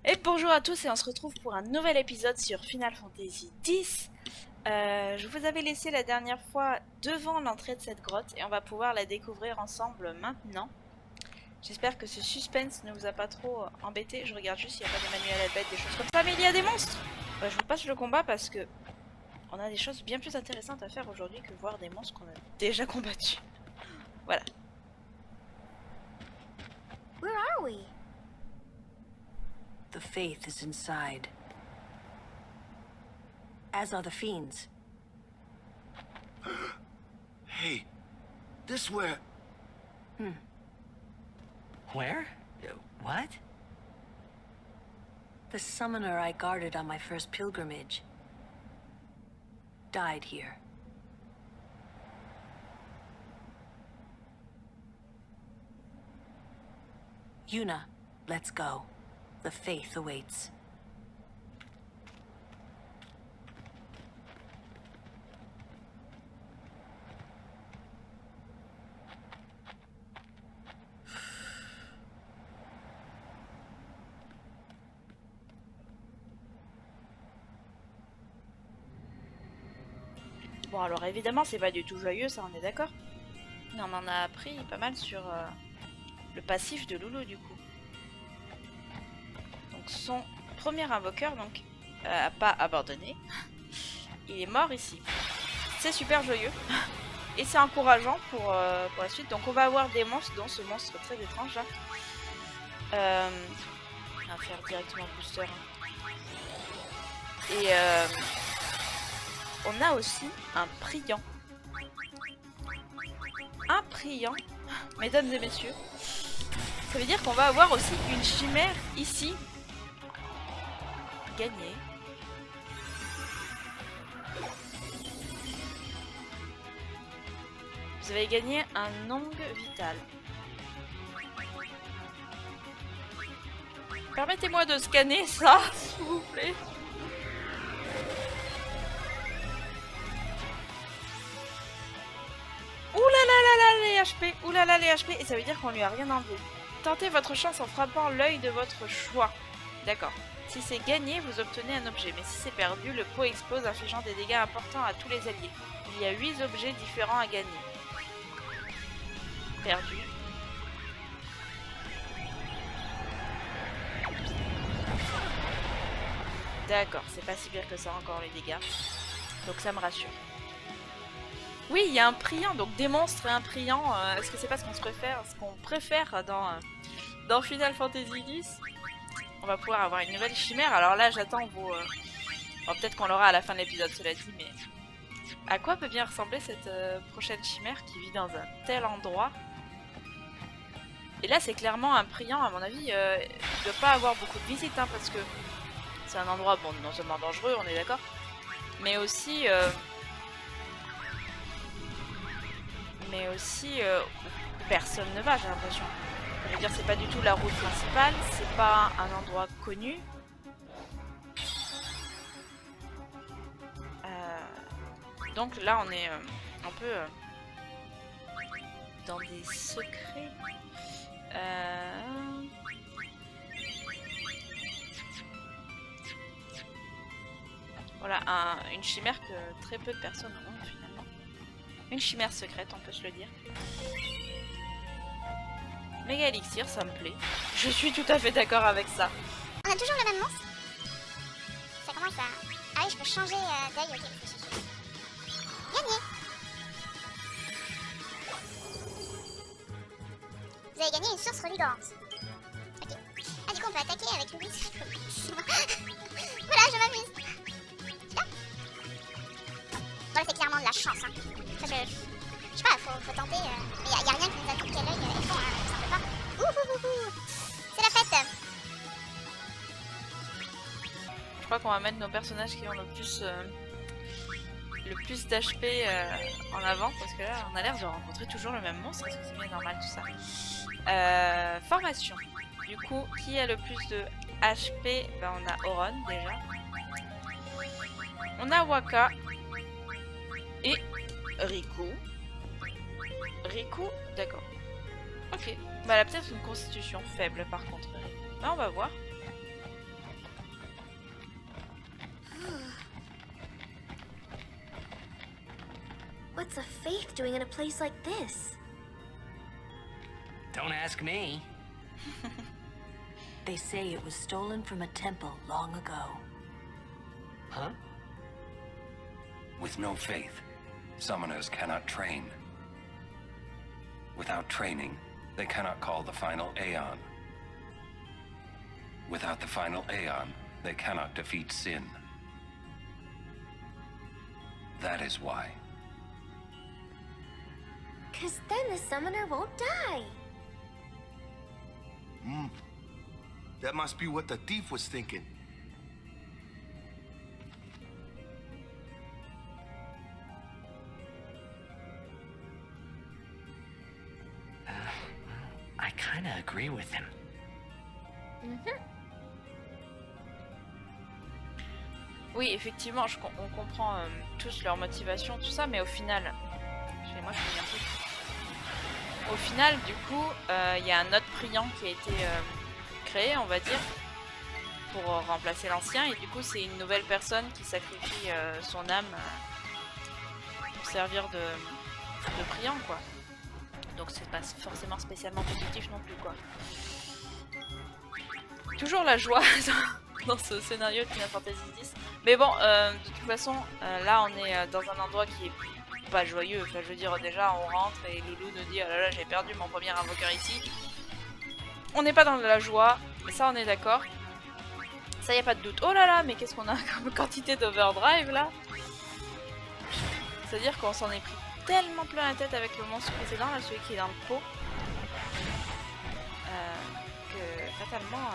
Et bonjour à tous et on se retrouve pour un nouvel épisode sur Final Fantasy X. Je vous avais laissé la dernière fois devant l'entrée de cette grotte et on va pouvoir la découvrir ensemble maintenant. J'espère que ce suspense ne vous a pas trop embêté. Je regarde juste s'il n'y a pas des manuels à bête, des choses comme ça, mais il y a des monstres. Je vous passe le combat parce que on a des choses bien plus intéressantes à faire aujourd'hui que voir des monstres qu'on a déjà combattus. Voilà. Where are we? The Faith is inside. As are the fiends. Hey, this where... Where? What? The summoner I guarded on my first pilgrimage died here. Yuna, let's go. The Faith awaits. Bon alors évidemment c'est pas du tout joyeux, ça on est d'accord. Mais on en a appris pas mal sur le passif de Loulou du coup. Donc son premier invoqueur donc a pas abandonné. Il est mort ici. C'est super joyeux. Et c'est encourageant pour la suite. Donc on va avoir des monstres, dont ce monstre très étrange là. On va faire directement booster. Et on a aussi un priant. Un priant, mesdames et messieurs. Ça veut dire qu'on va avoir aussi une chimère ici. Gagnée. Vous avez gagné un Nong vital. Permettez-moi de scanner ça, s'il vous plaît. Les HP, oulala les HP, et ça veut dire qu'on lui a rien enlevé. Tentez votre chance en frappant l'œil de votre choix. D'accord. Si c'est gagné, vous obtenez un objet, mais si c'est perdu, le pot explose infligeant des dégâts importants à tous les alliés. Il y a 8 objets différents à gagner. Perdu. D'accord, c'est pas si pire que ça encore les dégâts. Donc ça me rassure. Oui, il y a un priant, donc des monstres et un priant. Est-ce que c'est pas ce qu'on préfère dans Final Fantasy X? On va pouvoir avoir une nouvelle chimère. Alors là, j'attends vos... Bon, peut-être qu'on l'aura à la fin de l'épisode, cela dit, mais... À quoi peut bien ressembler cette prochaine chimère qui vit dans un tel endroit? Et là, c'est clairement un priant, à mon avis. Il ne doit pas avoir beaucoup de visites, hein, parce que c'est un endroit, bon, non seulement dangereux, on est d'accord, mais aussi... où personne ne va, j'ai l'impression. Je veux dire, c'est pas du tout la route principale, c'est pas un endroit connu. Donc là, on est un peu dans des secrets. Voilà, une chimère que très peu de personnes ont finalement. Une chimère secrète, on peut se le dire. Méga élixir, ça me plaît. Je suis tout à fait d'accord avec ça. On a toujours le même monstre. Ça commence à... Ah oui, je peux changer d'œil, ok. Gagné. Vous avez gagné une source revigorante. Ok. Ah, du coup, on peut attaquer avec Louis. Voilà, je m'amuse. Super. Bon, là, c'est clairement de la chance, hein. Ça, je sais pas, faut tenter. Mais y a rien qui nous a piqué l'œil et fond, hein, ça peut pas. Ouhouhouhou. C'est la fête. Je crois qu'on va mettre nos personnages qui ont le plus d'HP en avant, parce que là, on a l'air de rencontrer toujours le même monstre. Est-ce que c'est bien normal tout ça? Formation. Du coup, qui a le plus de HP? Ben, on a Auron déjà. On a Wakka. Et Riku. Riku, d'accord. Ok. Bah, elle a peut-être une constitution faible par contre. Bah, on va voir. Faith doing in a place like this? Don't ask me. They say it was stolen from a temple long ago. Huh? With no faith, summoners cannot train. Without training, they cannot call the final Aeon. Without the final Aeon, they cannot defeat sin. That is why. 'Cause then the summoner won't die. That must be what the thief was thinking. I kinda agree with him. Oui, effectivement, on comprend tous leur motivation, tout ça, mais au final... Excusez-moi, je finis un peu. Au final, du coup, il y a un autre priant qui a été créé, on va dire, pour remplacer l'ancien, et du coup, c'est une nouvelle personne qui sacrifie son âme pour servir de priant, quoi. Donc c'est pas forcément spécialement positif non plus, quoi. Toujours la joie dans ce scénario de Final Fantasy X. Mais bon, de toute façon, là on est dans un endroit qui est pas joyeux. Enfin, je veux dire, déjà on rentre et Loulou nous dit oh là là, j'ai perdu mon premier invoqueur ici. On n'est pas dans la joie, mais ça on est d'accord. Ça y a pas de doute. Oh là là, mais qu'est-ce qu'on a comme quantité d'overdrive là? C'est-à-dire qu'on s'en est pris tellement plein la tête avec le monstre précédent, là, celui qui est dans le pot, que fatalement...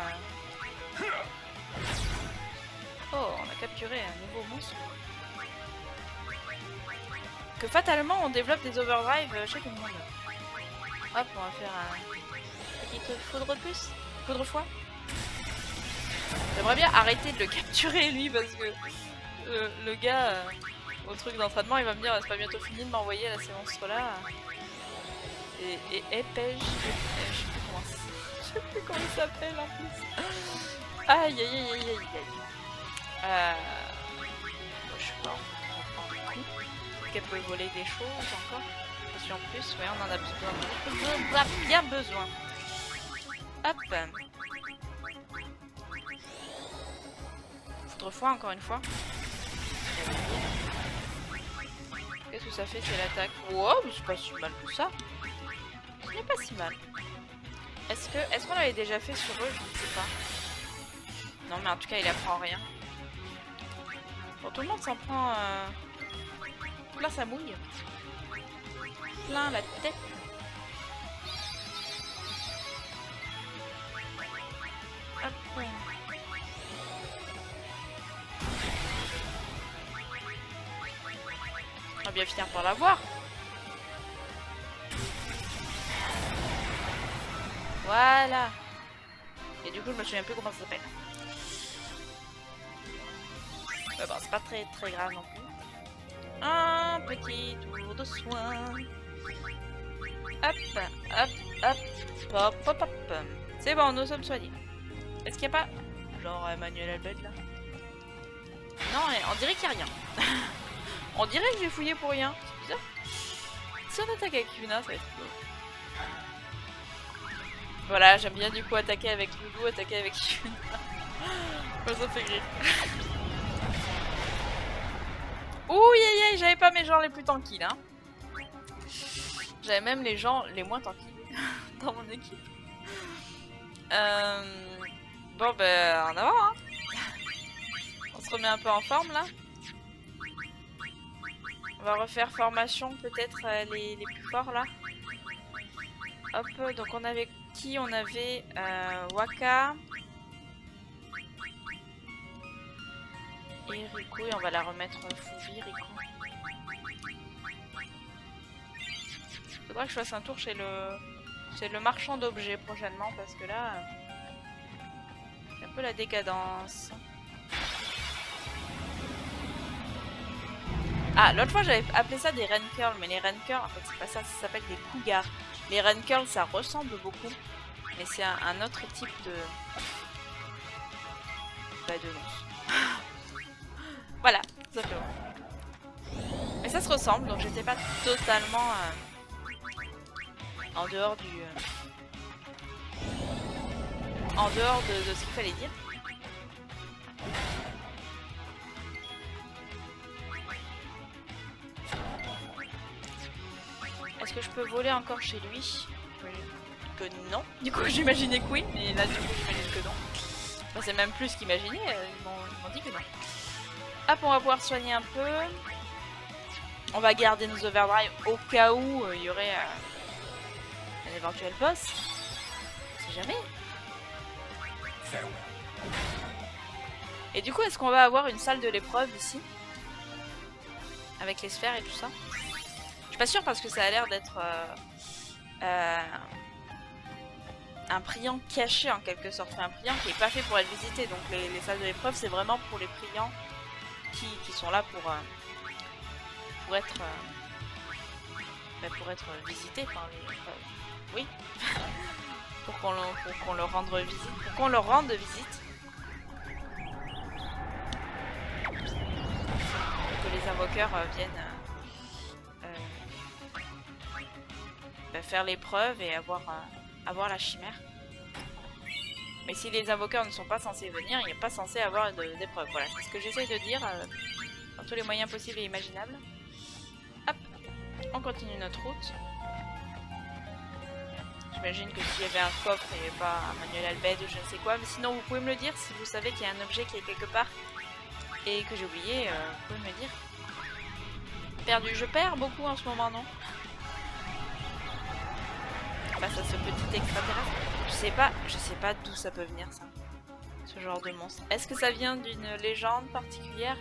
Oh, on a capturé un nouveau monstre. Que fatalement on développe des overdrive chez tout le monde. Hop, on va faire un petit foudre puce, foudre foie. J'aimerais bien arrêter de le capturer lui parce que le gars au truc d'entraînement il va me dire c'est pas bientôt fini de m'envoyer là ces monstres là. Et épais, je sais plus comment il s'appelle en plus. Aïe aïe aïe aïe aïe aïe. Je sais pas, on coup. Qu'elle peut voler des choses encore. Je suis en plus, ouais on en a besoin. On en a bien besoin. Hop. Foudre-foie encore une fois. Qu'est-ce que ça fait c'est l'attaque? Wow, mais c'est pas si mal que ça. Ce n'est pas si mal. Est-ce qu'on l'avait déjà fait sur eux? Je ne sais pas. Non mais en tout cas il apprend rien. Bon tout le monde s'en prend plein sa mouille. Plein la tête. Hop. On va bien finir par l'avoir. Voilà. Et du coup, je me souviens plus comment ça s'appelle. Bon, c'est pas très très grave non plus. Un petit tour de soin. Hop, hop, hop, hop, hop, hop. C'est bon, nous sommes soignés. Est-ce qu'il n'y a pas genre Emmanuel Albert là? Non, on dirait qu'il n'y a rien. On dirait que j'ai fouillé pour rien. C'est bizarre. Si on attaque avec Yuna, ça va être cool. Voilà, j'aime bien du coup attaquer avec Loulou, attaquer avec Yuna. Ça fait rire. Ouh, aïe, j'avais pas mes gens les plus tranquilles, hein. J'avais même les gens les moins tranquilles dans mon équipe. Bon, ben, en avant, hein. On se remet un peu en forme, là. On va refaire formation, peut-être les plus forts, là. Hop, donc on avait qui? On avait Wakka. Et Riku, et on va la remettre Fuvi, Riku. Faudra que je fasse un tour chez le marchand d'objets prochainement, parce que là, c'est un peu la décadence. Ah, l'autre fois j'avais appelé ça des Rencurls, mais les Rencurls, en fait c'est pas ça, ça s'appelle des Cougars. Les Rencurls ça ressemble beaucoup, mais c'est un autre type de... Bah de monstre. Voilà, simplement. Mais Ça se ressemble, donc j'étais pas totalement en dehors du... en dehors de ce qu'il fallait dire. Est-ce que je peux voler encore chez lui? Que non. Du coup j'imaginais que oui, mais là du coup j'imagine que non. Enfin, c'est même plus qu'imaginer, ils m'ont dit que non. Hop, on va pouvoir soigner un peu. On va garder nos overdrive au cas où il y aurait un éventuel boss. On sait jamais. Et du coup, est-ce qu'on va avoir une salle de l'épreuve ici? Avec les sphères et tout ça? Je suis pas sûre parce que ça a l'air d'être un priant caché en quelque sorte. Enfin, un priant qui est pas fait pour être visité. Donc les salles de l'épreuve, c'est vraiment pour les priants qui sont là pour être visités par les... oui. pour qu'on leur rende visite. Pour qu'on leur rende visite. Que les invoqueurs viennent faire l'épreuve et avoir la chimère. Mais si les invoqueurs ne sont pas censés venir, il n'y a pas censé avoir d'épreuve. Voilà, c'est ce que j'essaie de dire par tous les moyens possibles et imaginables. Hop, on continue notre route. J'imagine que s'il y avait un coffre, il n'y avait pas un manuel Albed ou je ne sais quoi. Mais sinon, vous pouvez me le dire si vous savez qu'il y a un objet qui est quelque part et que j'ai oublié, vous pouvez me le dire. Perdu, je perds beaucoup en ce moment, non? Face à ce petit extraterrestre. Je sais pas d'où ça peut venir ça. Ce genre de monstre. Est-ce que ça vient d'une légende particulière?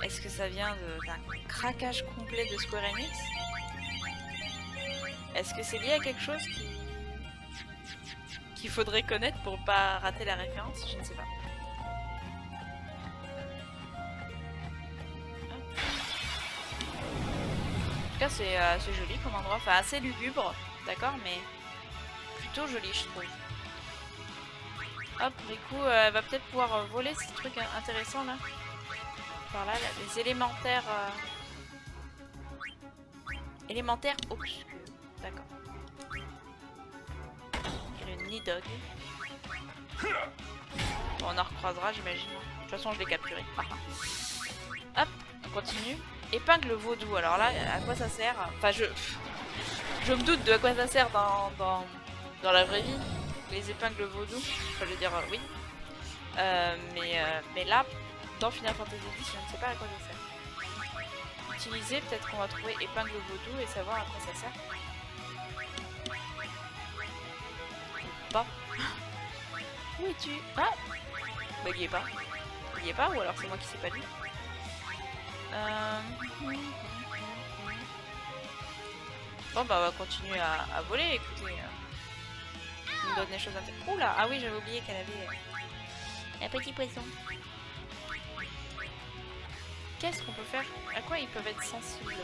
Est-ce que ça vient d'un craquage complet de Square Enix? Est-ce que c'est lié à quelque chose qu'il faudrait connaître pour pas rater la référence? Je ne sais pas. En tout cas c'est assez joli comme endroit, enfin assez lugubre, d'accord, mais plutôt joli je trouve. Hop, du coup elle va peut-être pouvoir voler ces trucs intéressants là. Par là, les élémentaires... élémentaires obscurs, d'accord. Le Nidog. Bon, on en recroisera j'imagine. De toute façon je l'ai capturé. Hop, on continue. Épingle vaudou, alors là, à quoi ça sert? Enfin, je me doute de à quoi ça sert dans la vraie vie, les épingles vaudou. Enfin, je veux dire, oui. Mais là, dans Final Fantasy X, je ne sais pas à quoi ça sert. Utiliser, peut-être qu'on va trouver épingle vaudou et savoir à quoi ça sert. Pas. Où es-tu? Ah! Bah, il y est pas. Il y est pas, ou alors c'est moi qui sais pas lui. Bon bah on va continuer à voler, écoutez. Il me donne des choses intéressantes. Oula, ah oui j'avais oublié qu'elle avait un petit poisson. Qu'est-ce qu'on peut faire? À quoi ils peuvent être sensibles?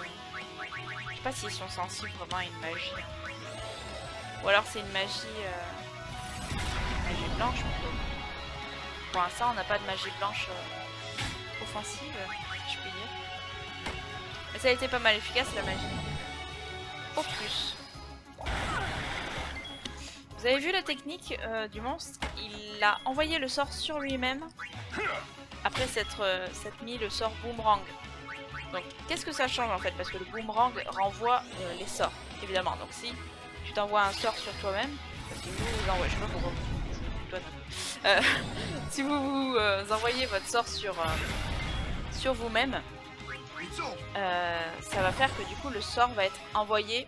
Je sais pas s'ils sont sensibles vraiment à une magie. Ou alors c'est une magie blanche plutôt. Pour l'instant on n'a pas de magie blanche offensive, je puis dire. Mais ça a été pas mal efficace la magie. Au plus. Vous avez vu la technique du monstre? Il a envoyé le sort sur lui-même après s'être mis le sort boomerang. Donc qu'est-ce que ça change en fait? Parce que le boomerang renvoie les sorts, évidemment. Donc si tu t'envoies un sort sur toi-même, parce que vous envoyez, je sais pas pourquoi si vous envoyez votre sort sur vous-même, ça va faire que du coup le sort va être envoyé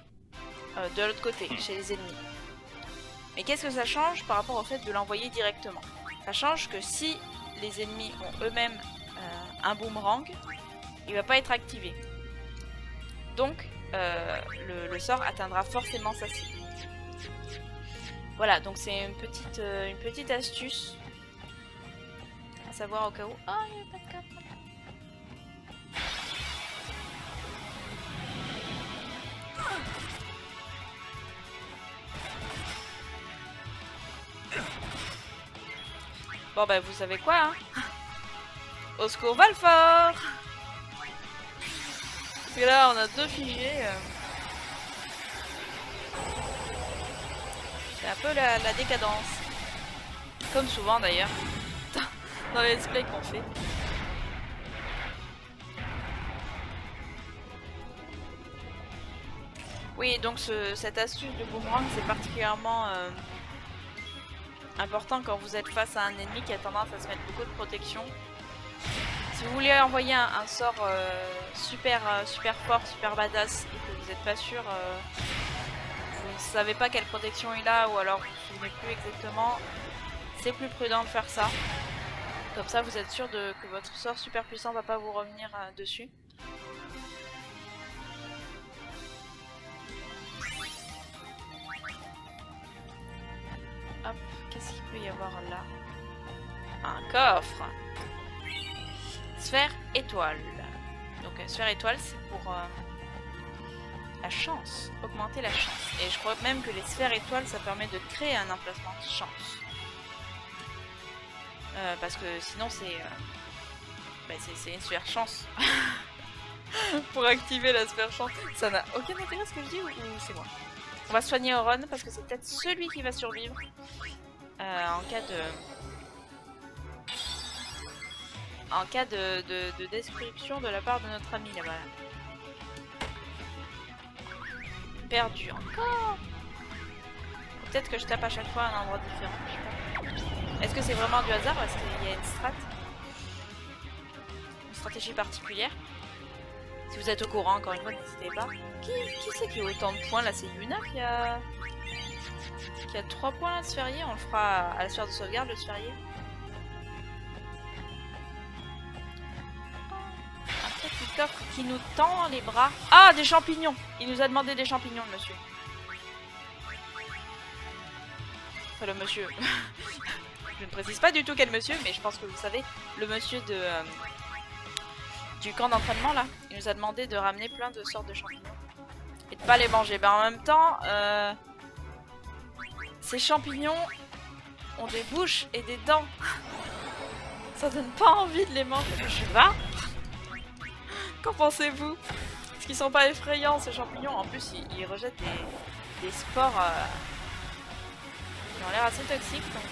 de l'autre côté, chez les ennemis. Mais qu'est-ce que ça change par rapport au fait de l'envoyer directement? Ça change que si les ennemis ont eux-mêmes un boomerang, il va pas être activé. Donc le sort atteindra forcément sa cible. Voilà, donc c'est une petite astuce à savoir au cas où. Oh, il n'y a pas de carte. Bon bah vous savez quoi hein? Au secours Valfort! Parce que là, on a 2 figés. C'est un peu la décadence. Comme souvent d'ailleurs. Dans les let's play qu'on fait. Oui, donc cette astuce de boomerang, c'est particulièrement important quand vous êtes face à un ennemi qui a tendance à se mettre beaucoup de protection. Si vous voulez envoyer un sort super fort, super badass, et que vous n'êtes pas sûr, vous ne savez pas quelle protection il a, ou alors vous ne vous souvenez plus exactement, c'est plus prudent de faire ça. Comme ça, vous êtes sûr que votre sort super puissant va pas vous revenir dessus. Hop, qu'est-ce qu'il peut y avoir là? Un coffre. Sphère étoile. Donc sphère étoile, c'est pour la chance, augmenter la chance. Et je crois même que les sphères étoiles, ça permet de créer un emplacement de chance. Parce que sinon c'est une sphère chance. Pour activer la sphère chance. Ça n'a aucun intérêt ce que je dis, ou c'est moi? On va soigner Auron parce que c'est peut-être celui qui va survivre en cas de description de la part de notre ami là-bas. Perdu encore. Peut-être que je tape à chaque fois à un endroit différent, je sais pas. Est-ce que c'est vraiment du hasard ou est-ce qu'il y a une stratégie particulière? Si vous êtes au courant, encore une fois, n'hésitez pas. Qui c'est qui a autant de points? Là, c'est Yuna qui a 3 points là de sphérié. On le fera à la sphère de sauvegarde, le sphérié. Un petit coffre qui nous tend les bras. Ah, des champignons! Il nous a demandé des champignons, le monsieur. Enfin, le monsieur. Je ne précise pas du tout quel monsieur, mais je pense que vous savez, le monsieur du camp d'entraînement là, il nous a demandé de ramener plein de sortes de champignons et de pas les manger. Ben en même temps, ces champignons ont des bouches et des dents. Ça donne pas envie de les manger. Je sais pas. Qu'en pensez-vous? Est-ce qu'ils sont pas effrayants ces champignons? En plus, ils rejettent des spores qui ont l'air assez toxiques, donc.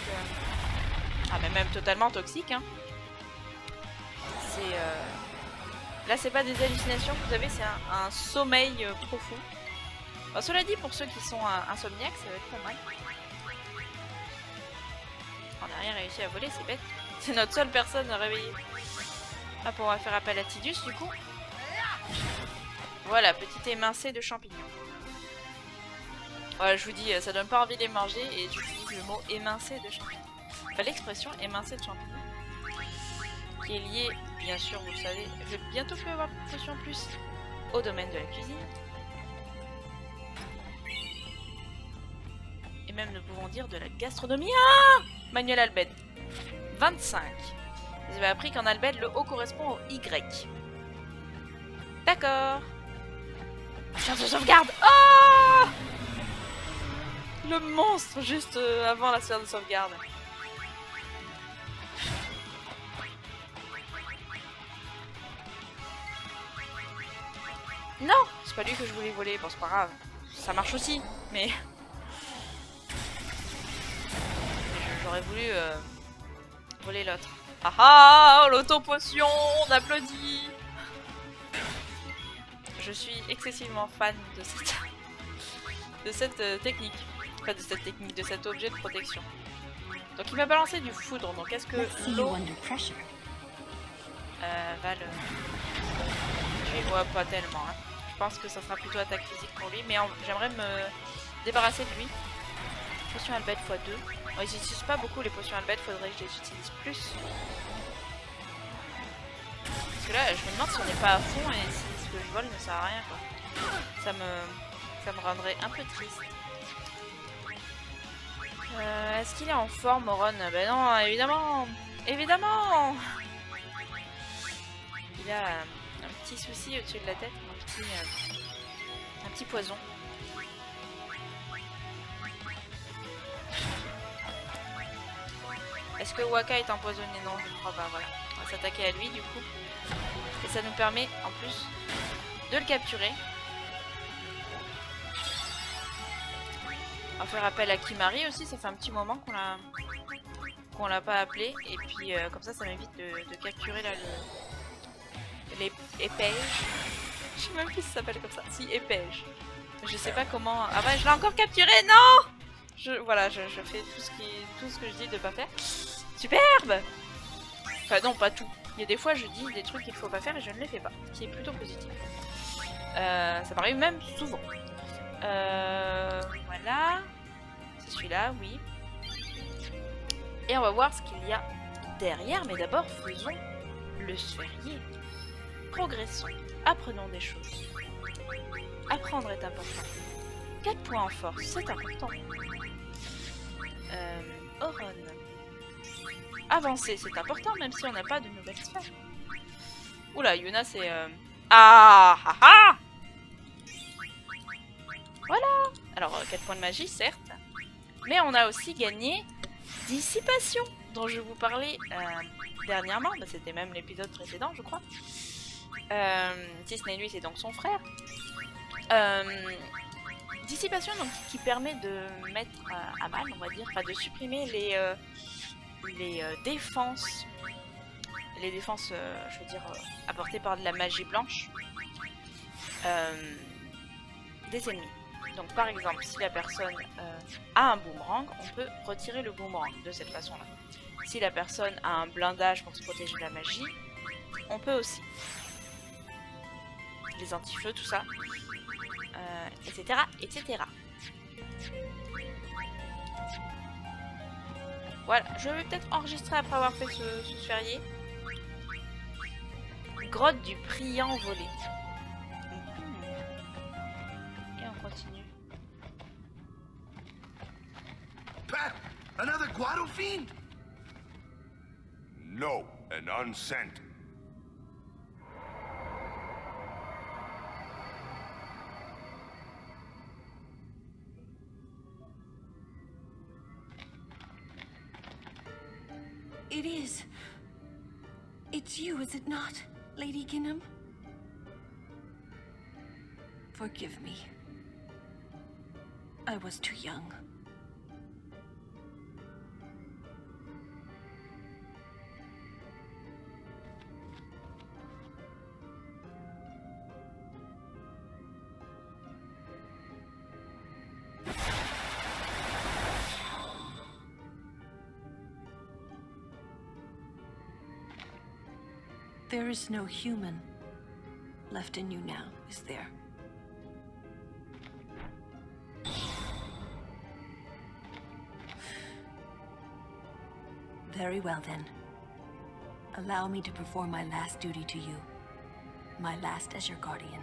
Ah, mais même totalement toxiques, hein. Là, c'est pas des hallucinations que vous avez, c'est un sommeil profond. Bon, cela dit, pour ceux qui sont insomniaques, ça va être pas mal. On n'a rien réussi à voler, c'est bête. C'est notre seule personne réveillée. Hop, on va faire appel à Tidus, du coup. Voilà, petit émincé de champignons. Voilà, je vous dis, ça donne pas envie de les manger, et j'utilise le mot émincé de champignons. Enfin, l'expression émincé de champignons. Qui est liée, bien sûr, vous le savez, je vais bientôt plus avoir de potions en plus au domaine de la cuisine. Et même, nous pouvons dire de la gastronomie. Ah, Manuel Albed. 25. Vous avez appris qu'en Albed, le O correspond au Y. D'accord. Sphère de sauvegarde. Oh, le monstre juste avant la sphère de sauvegarde. Non, c'est pas lui que je voulais voler, bon c'est pas grave, ça marche aussi, mais j'aurais voulu voler l'autre. Ah ah, l'auto-potion, on applaudit. Je suis excessivement fan de cette technique, enfin de cette technique, de cet objet de protection. Donc il m'a balancé du foudre, donc est-ce que l'eau va le... Je les vois pas tellement, hein. Je pense que ça sera plutôt attaque physique pour lui, mais j'aimerais me débarrasser de lui. Potion Albed x2. Bon, ils n'utilisent pas beaucoup les potions Albed, faudrait que je les utilise plus. Parce que là, je me demande si on n'est pas à fond et si ce que je vole ne sert à rien, quoi. Ça me rendrait un peu triste. Est-ce qu'il est en forme, Auron? Ben non, évidemment. Évidemment. Il a un petit souci au-dessus de la tête, un petit poison. Est-ce que Wakka est empoisonné? Non, je ne crois pas, voilà. On va s'attaquer à lui du coup. Et ça nous permet en plus de le capturer. On va faire appel à Kimari aussi, ça fait un petit moment qu'on l'a pas appelé. Et puis comme ça m'évite de capturer là les épèges. Je sais même plus si ça s'appelle comme ça. Si, épège. Je sais pas comment... Ah bah je l'ai encore capturé, non. Voilà, je fais tout ce que je dis de pas faire. Superbe. Enfin non, pas tout. Il y a des fois je dis des trucs qu'il faut pas faire et je ne les fais pas. Ce qui est plutôt positif. Ça m'arrive même souvent. Voilà. C'est celui-là, oui. Et on va voir ce qu'il y a derrière. Mais d'abord, faisons le sphérié. Progressons. Apprenons des choses. Apprendre est important. 4 points en force, c'est important. Oron. Avancer, c'est important, même si on n'a pas de nouvelles sphères. Oula, Yuna, c'est... Ah ah ah. Voilà. Alors, 4 points de magie, certes. Mais on a aussi gagné Dissipation, dont je vous parlais dernièrement. Bah, c'était même l'épisode précédent, je crois. Si ce n'est lui, c'est donc son frère. Dissipation, donc, qui permet de mettre à mal, on va dire, enfin de supprimer les défenses. Les défenses, je veux dire, apportées par de la magie blanche des ennemis. Donc par exemple, si la personne a un boomerang, on peut retirer le boomerang de cette façon-là. Si la personne a un blindage pour se protéger de la magie, on peut aussi. Les anti-feux, tout ça, etc., etc. Voilà, je vais peut-être enregistrer après avoir fait ce sphérié. Grotte du Priant volé. Et on continue. Pat, another Guado fiend? No, an unsent. It is. It's you, is it not, Lady Ginham? Forgive me. I was too young. There is no human left in you now, is there? Very well then. Allow me to perform my last duty to you. My last as your guardian.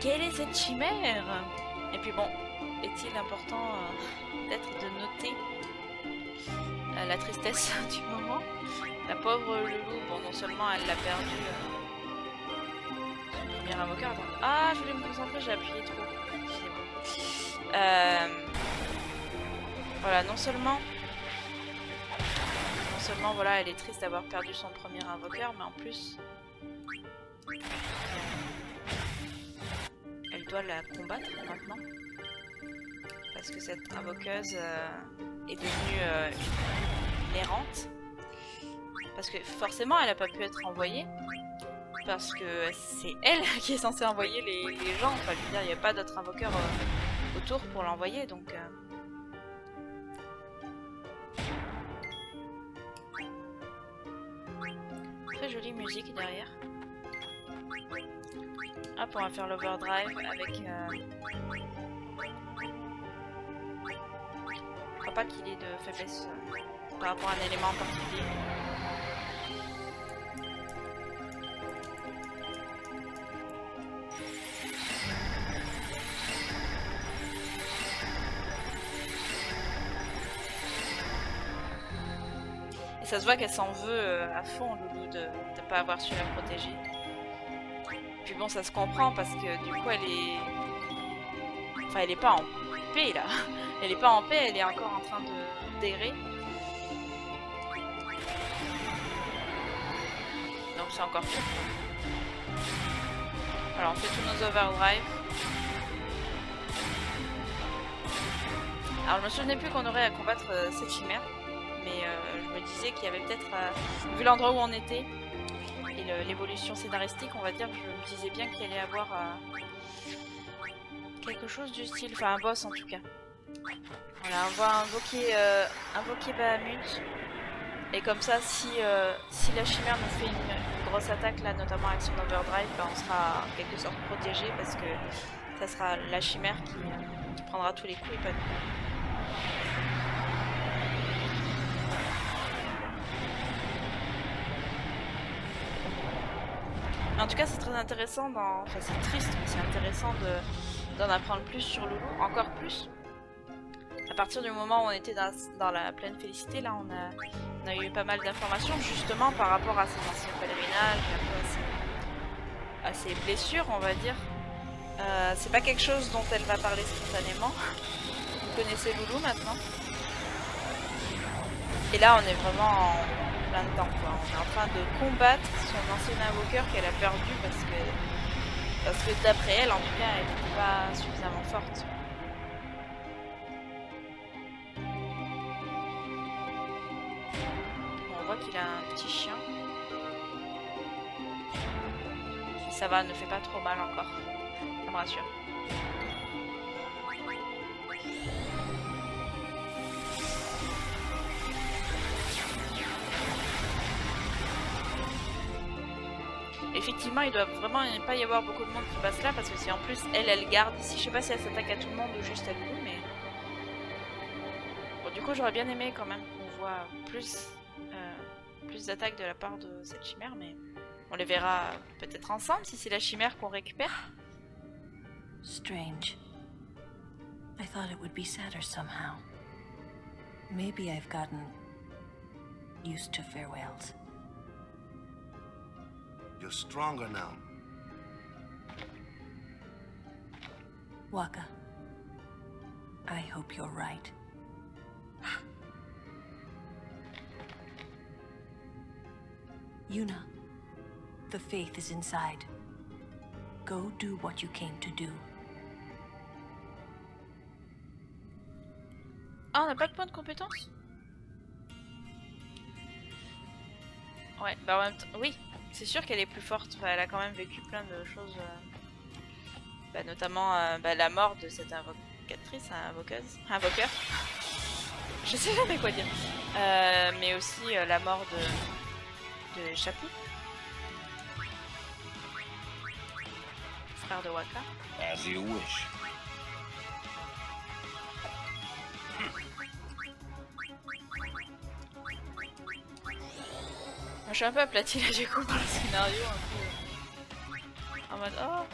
Quelle est cette chimère? Et puis bon, est-il important peut-être de noter la tristesse du moment? La pauvre Loulou, bon non seulement elle l'a perdu son premier invoqueur. Donc... Ah, je voulais me concentrer, j'ai appuyé trop. Voilà, non seulement voilà, elle est triste d'avoir perdu son premier invoqueur, mais en plus... Elle doit la combattre maintenant parce que cette invoqueuse est devenue une errante, parce que forcément elle n'a pas pu être envoyée parce que c'est elle qui est censée envoyer les gens. Enfin, je veux dire, il n'y a pas d'autre invoqueur autour pour l'envoyer, donc très jolie musique derrière. Hop, on va faire l'overdrive avec... Je crois pas qu'il ait de faiblesse par rapport à un élément en particulier. Ça se voit qu'elle s'en veut à fond, Loulou, de ne pas avoir su la protéger. Puis bon, ça se comprend parce que du coup, elle est... Enfin, elle est pas en paix, là. Elle est pas en paix, elle est encore en train de d'errer. Donc c'est encore pire. Alors, on fait tous nos overdrive. Alors, je me souvenais plus qu'on aurait à combattre cette chimère. Mais je me disais qu'il y avait peut-être, vu l'endroit où on était et l'évolution scénaristique, on va dire, je me disais bien qu'il allait y avoir quelque chose du style, enfin un boss en tout cas. Voilà, on va invoquer Bahamut. Et comme ça, si la chimère nous fait une grosse attaque, là, notamment avec son overdrive, ben, on sera en quelque sorte protégé parce que ça sera la chimère qui prendra tous les coups et pas nous. En tout cas, c'est très intéressant, enfin c'est triste, mais c'est intéressant d'en apprendre plus sur Loulou, encore plus. À partir du moment où on était dans la pleine félicité, là, on a eu pas mal d'informations, justement, par rapport à ses anciens pèlerinages, un peu à ses blessures, on va dire. C'est pas quelque chose dont elle va parler spontanément. Vous connaissez Loulou, maintenant. Et là, on est vraiment plein dedans, quoi. On est en train de combattre son ancien invoqueur qu'elle a perdu parce que d'après elle, en tout cas, elle n'était pas suffisamment forte. On voit qu'il a un petit chien. Ça va, ne fait pas trop mal encore. Ça me rassure. Effectivement, il doit vraiment pas y avoir beaucoup de monde qui passe là parce que si en plus elle garde ici, je sais pas si elle s'attaque à tout le monde ou juste à Loulou, mais bon, du coup j'aurais bien aimé quand même qu'on voit plus d'attaques de la part de cette chimère, mais on les verra peut-être ensemble si c'est la chimère qu'on récupère. Strange. I thought it would be sadder somehow. Maybe I've gotten used to farewells. You're stronger now. Waka, I hope you're right. Yuna, the faith is inside. Go do what you came to do. Ah, on n'a pas de point de compétence? Ouais, bah en même temps, oui. C'est sûr qu'elle est plus forte, enfin, elle a quand même vécu plein de choses, bah, notamment la mort de cette invocatrice, invoqueur, je sais jamais quoi dire, mais aussi la mort de Chapu, frère de Waka. As you wish. Je suis un peu aplatie là du coup par le scénario, un peu en mode oh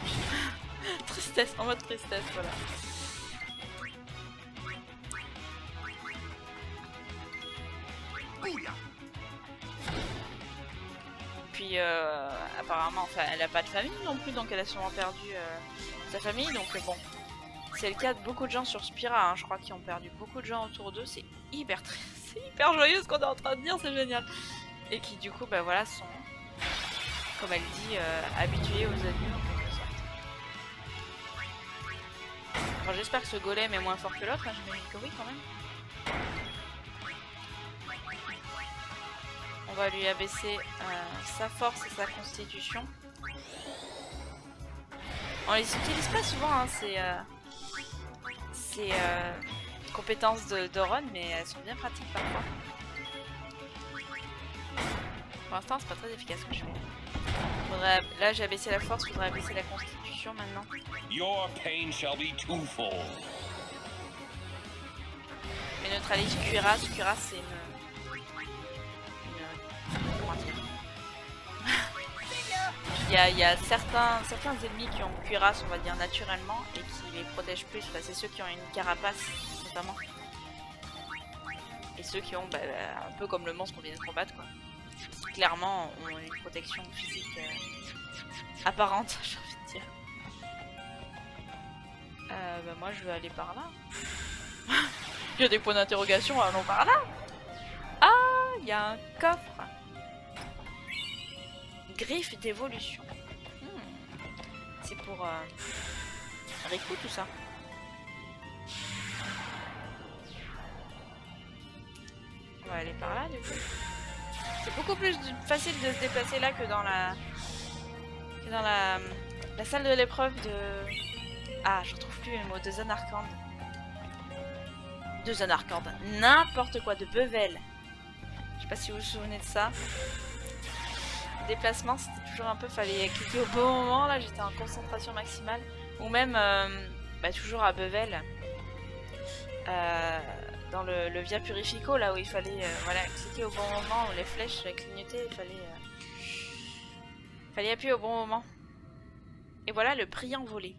tristesse, en mode tristesse, voilà. Puis apparemment, enfin, elle a pas de famille non plus, donc elle a sûrement perdu sa famille, donc bon. C'est le cas de beaucoup de gens sur Spira, hein, je crois qu'ils ont perdu beaucoup de gens autour d'eux, c'est hyper joyeux ce qu'on est en train de dire, c'est génial. Et qui du coup, bah voilà, sont, comme elle dit, habitués aux adieux en quelque sorte. Bon, j'espère que ce golem est moins fort que l'autre, hein, j'imagine que oui quand même. On va lui abaisser sa force et sa constitution. On les utilise pas souvent, hein, ces compétences d'Auron, mais elles sont bien pratiques parfois. Pour l'instant, c'est pas très efficace ce que je fais. Là, j'ai abaissé la force, faudrait abaisser la constitution maintenant. Your pain shall be twofold. Et neutralise Cuirass. Cuirass, c'est une... Comment dire? Il y a certains ennemis qui ont Cuirass, on va dire, naturellement, et qui les protègent plus. Enfin, c'est ceux qui ont une carapace, notamment. Et ceux qui ont, un peu comme le monstre qu'on vient de combattre, quoi. Clairement, ont une protection physique apparente, j'ai envie de dire. Moi, je vais aller par là. Il y a des points d'interrogation, allons par là. Ah, il y a un coffre. Griffe d'évolution. C'est pour Riku, tout ça. On va aller par là, du coup. C'est beaucoup plus facile de se déplacer là que dans la salle de l'épreuve de... Ah, j'en trouve plus le mot, de Zanarkand. De Zanarkand. N'importe quoi, de Bevel. Je sais pas si vous vous souvenez de ça. Le déplacement, c'était toujours un peu... Fallait cliquer au bon moment, là, j'étais en concentration maximale. Ou même, toujours à Bevel. Dans le Via Purifico, là où il fallait cliquer au bon moment, où les flèches clignotaient, il fallait appuyer au bon moment. Et voilà le priant volé.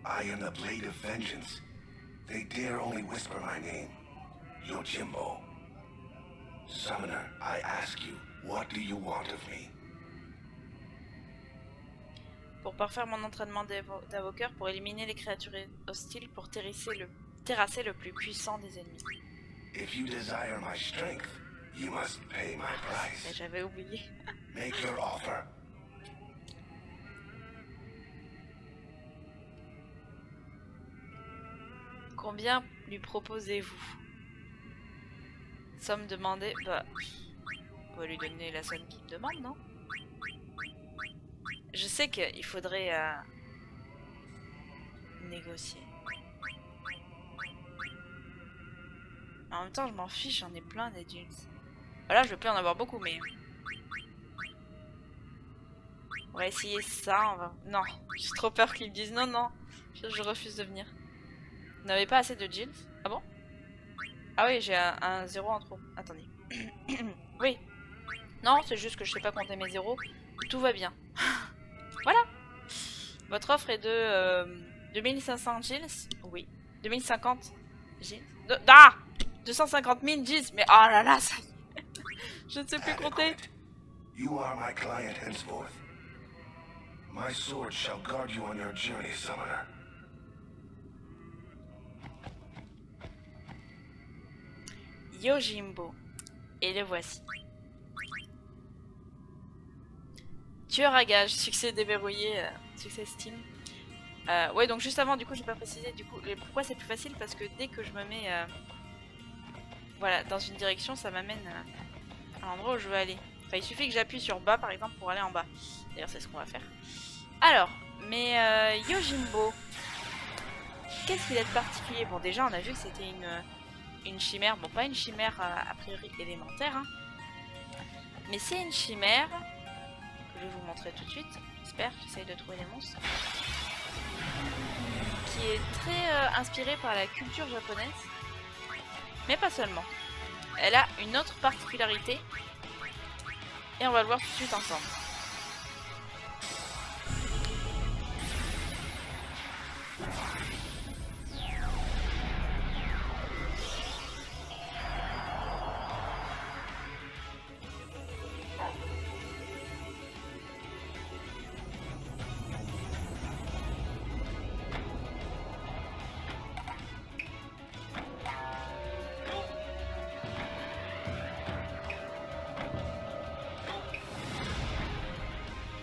I am the Blade of Vengeance. They dare only whisper my name. Yojimbo. Summoner, I ask you, what do you want of me? Pour parfaire mon entraînement d'invoqueur, pour éliminer les créatures hostiles, pour terrasser le plus puissant des ennemis. If you desire my strength, you must pay my price. J'avais oublié. Make your offer. Combien lui proposez-vous? Somme demandée, on va lui donner la somme qu'il demande, non? Je sais qu'il faudrait négocier. En même temps, je m'en fiche, j'en ai plein des jeans. Voilà, je vais plus en avoir beaucoup, mais... On va essayer ça, on va... Non, j'ai trop peur qu'ils me disent non, non, je refuse de venir. Vous n'avez pas assez de jeans? Ah bon? Ah oui, j'ai un 0 en trop. Attendez. Oui. Non, c'est juste que je sais pas compter mes zéros. Tout va bien. Voilà. Votre offre est de 2500 Gilles. Oui. 2050 Gilles. 250 000 Gilles. Mais oh là là, ça y est. Je ne sais plus compter. You are my client henceforth. My sword shall guard you on your journey, Summoner. Yojimbo. Et le voici. Tueur à gage, succès déverrouillé, succès Steam. Ouais, donc juste avant, du coup, j'ai pas précisé. Du coup, pourquoi c'est plus facile? Parce que dès que je me mets voilà, dans une direction, ça m'amène à l'endroit où je veux aller. Enfin, il suffit que j'appuie sur bas, par exemple, pour aller en bas. D'ailleurs, c'est ce qu'on va faire. Alors, mais Yojimbo, qu'est-ce qu'il a de particulier? Bon, déjà, on a vu que c'était une chimère. Bon, pas une chimère a priori élémentaire, hein. Mais c'est une chimère que je vais vous montrer tout de suite. J'espère, j'essaye de trouver les monstres. Qui est très inspirée par la culture japonaise. Mais pas seulement. Elle a une autre particularité. Et on va le voir tout de suite ensemble.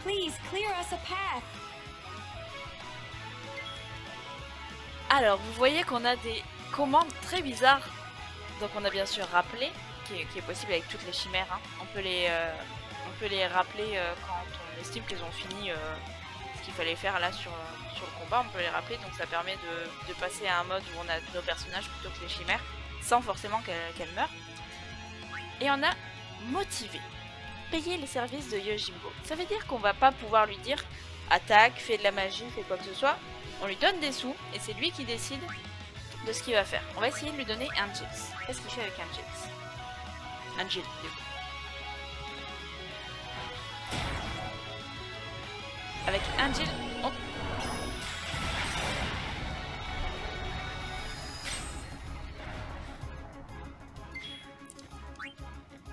Please clear us a path. Alors, vous voyez qu'on a des commandes très bizarres. Donc on a bien sûr rappelé qui est possible avec toutes les chimères. Hein. On peut les rappeler quand on estime qu'elles ont fini ce qu'il fallait faire là sur le combat. On peut les rappeler, donc ça permet de passer à un mode où on a nos personnages plutôt que les chimères, sans forcément qu'elles meurent. Et on a motivé. Payer les services de Yojimbo. Ça veut dire qu'on va pas pouvoir lui dire attaque, fais de la magie, fais quoi que ce soit. On lui donne des sous et c'est lui qui décide de ce qu'il va faire. On va essayer de lui donner un Angels. Qu'est-ce qu'il fait avec un Angels? Angel, du coup. Avec Angel, oh.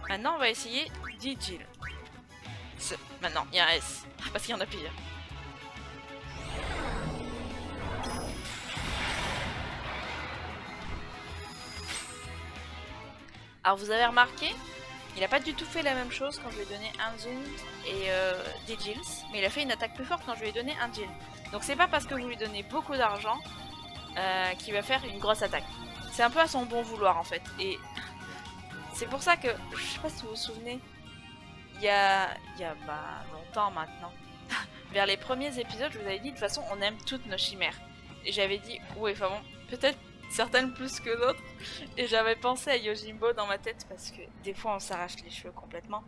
Maintenant on va essayer Digil. Maintenant, il y a un S. Parce qu'il y en a plusieurs. Alors vous avez remarqué, il n'a pas du tout fait la même chose quand je lui ai donné Angel et Digils, mais il a fait une attaque plus forte quand je lui ai donné Angel. Donc c'est pas parce que vous lui donnez beaucoup d'argent qu'il va faire une grosse attaque. C'est un peu à son bon vouloir en fait. Et c'est pour ça que, je sais pas si vous vous souvenez, il y a longtemps maintenant, vers les premiers épisodes, je vous avais dit de toute façon on aime toutes nos chimères. Et j'avais dit, oui, enfin bon, peut-être certaines plus que d'autres. Et j'avais pensé à Yojimbo dans ma tête parce que des fois on s'arrache les cheveux complètement.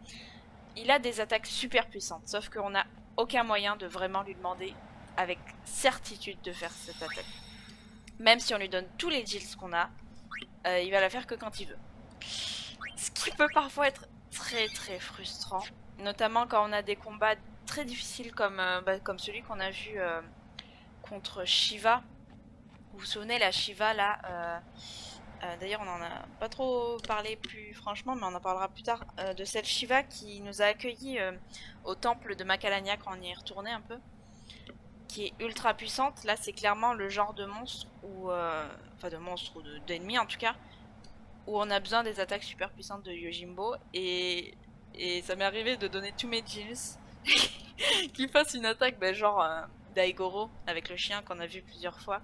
Il a des attaques super puissantes, sauf qu'on n'a aucun moyen de vraiment lui demander avec certitude de faire cette attaque. Même si on lui donne tous les deals qu'on a, il va la faire que quand il veut. Ce qui peut parfois être très très frustrant, notamment quand on a des combats très difficiles comme celui qu'on a vu contre Shiva. Vous vous souvenez, la Shiva là, d'ailleurs on en a pas trop parlé plus franchement, mais on en parlera plus tard, de cette Shiva qui nous a accueillis au temple de Macalania quand on y est retourné un peu, qui est ultra puissante. Là c'est clairement le genre de monstre, ou enfin de monstre ou d'ennemi en tout cas, où on a besoin des attaques super puissantes de Yojimbo, et ça m'est arrivé de donner tous mes Jills qui fassent une attaque genre d'Aigoro avec le chien qu'on a vu plusieurs fois,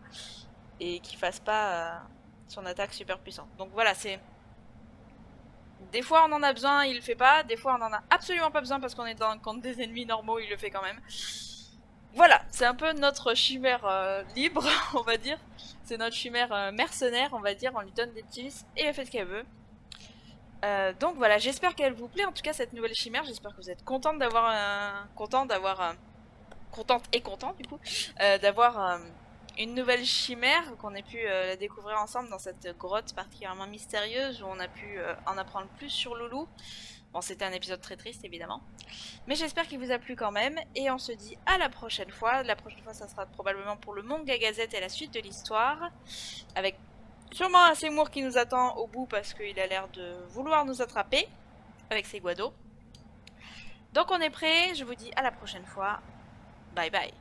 et qui fasse pas son attaque super puissante. Donc voilà, c'est... Des fois on en a besoin, il le fait pas. Des fois on en a absolument pas besoin parce qu'on est contre des ennemis normaux, il le fait quand même. Voilà, c'est un peu notre chimère libre, on va dire. C'est notre chimère mercenaire, on va dire. On lui donne des deals et elle fait ce qu'elle veut. Donc voilà, j'espère qu'elle vous plaît en tout cas cette nouvelle chimère. J'espère que vous êtes contente d'avoir... contente et content du coup, d'avoir... une nouvelle chimère, qu'on ait pu la découvrir ensemble dans cette grotte particulièrement mystérieuse où on a pu en apprendre plus sur Loulou. Bon, c'était un épisode très triste évidemment, mais j'espère qu'il vous a plu quand même, et on se dit à la prochaine fois. La prochaine fois ça sera probablement pour le manga Gazette et la suite de l'histoire, avec sûrement un Seymour qui nous attend au bout parce qu'il a l'air de vouloir nous attraper avec ses guados. Donc on est prêt, je vous dis à la prochaine fois, bye bye.